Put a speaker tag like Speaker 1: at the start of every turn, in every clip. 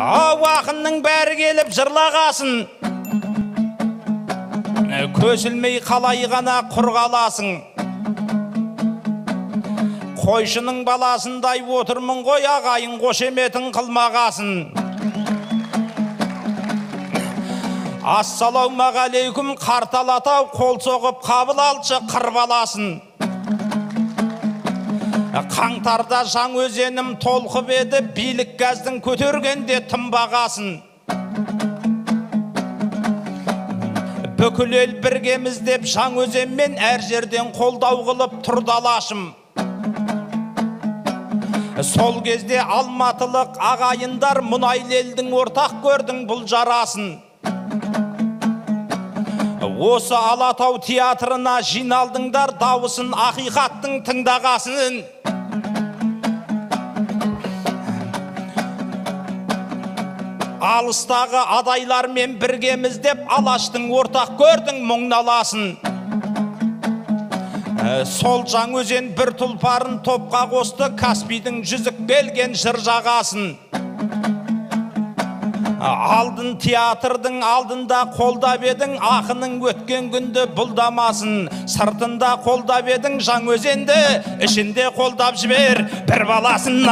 Speaker 1: Ау ақынның бәрі келіп жырлағасын, көсілмей қалай ғана құр қаласың. Қойшының баласындай отырмын ғой, ағайын қошеметін қылмағасын. Ассалаумағалейкум қарталатау, қол соғып қабыл алшы қыр баласын. Қаңтарда Жаң өзенім толқып еді, билік газдың көтергенде тынбағасын. Бүкіл ел біргеміз деп Жаң өзенмен әр жерден қолдау қылып тұрды Алашым. Сол кезде алматылық ағайындар мұнайлы елдің ортақ көрдің бұл жарасын. Осы Алатау театрына жиналдыңдар, дауысын ақиқаттың тыңдағасын. Алыстағы адайлармен біргеміз деп Алаштың ортақ көрдің мұңналасын. Сол Жаң өзен бір тұлпарын топқа қосты, Каспийдің жүзік белген жыр жағасын. Алдын театрдың алдында қолдап едің, ақының өткен күнді бұлдамасын. Сыртында қолдап едің Жаң өзенді, ішінде қолдап жібер бір баласын.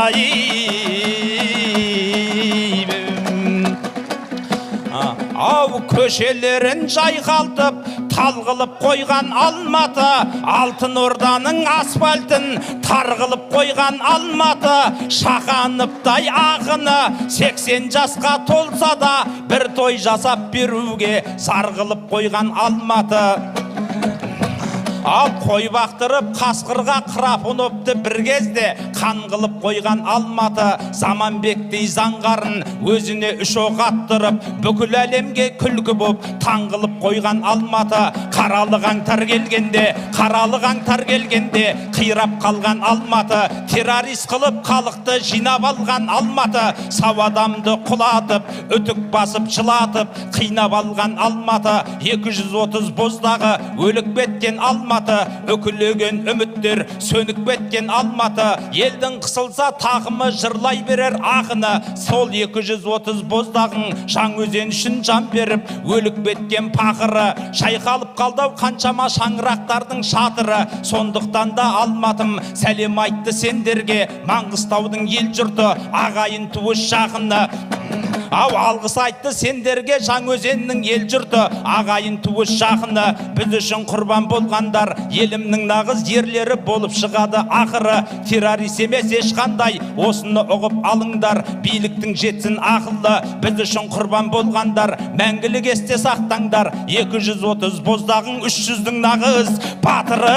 Speaker 1: Ау көшелерін жайқалтып, тал қылып қойған Алматы, Алтын Орданың асфальтын тар қылып қойған Алматы. Шақаныптай ақыны 80 жасқа толса да, бір той жасап беруге зар қылып қойған Алматы. Ал қой бақтырып қасқырға қырапын өпті бір кезде қан қылып қойған Алматы. Заманбектей заңғарын өзіне үш оқ аттырып, бүкіл әлемге күлкі боп таң қылып қойған Алматы. Қаралы қаңтар келгенде қирап қалған Алматы. Террорист қылып халықты жинап алған Алматы. Сау адамды құлатып, үтік басып жылатып, қинап алған Алматы. 230 боздағы өлік беткен Алматы. Өкілеген үміттер сөнік беткен Алматы. Елдің қысылса тақымы жырлай берер ақыны. Сол 230 боздағың Жаң өзен үшін жан беріп, өлік беткен пақыры. Шайқалып қалдау қаншама шаңырақтардың шатыры. Сондықтан да Алматым сәлем айтты сендерге, Маңғыстаудың ел жұрты, ағайын туыс жақыны. Ау алғыс айтты сендерге Жаң өзеннің ел жұрты, ағайын туыс жақыны. Біз үшін құрбан болғандар елімнің нағыз ерлері болып шығады ақыры. Террорист емес ешқандай, осыны ұғып алыңдар, биліктің жетсін ақылы. Біз үшін құрбан болғандар мәңгілік есте сақтаңдар, 230 боздағың 300-дің нағыз батыры.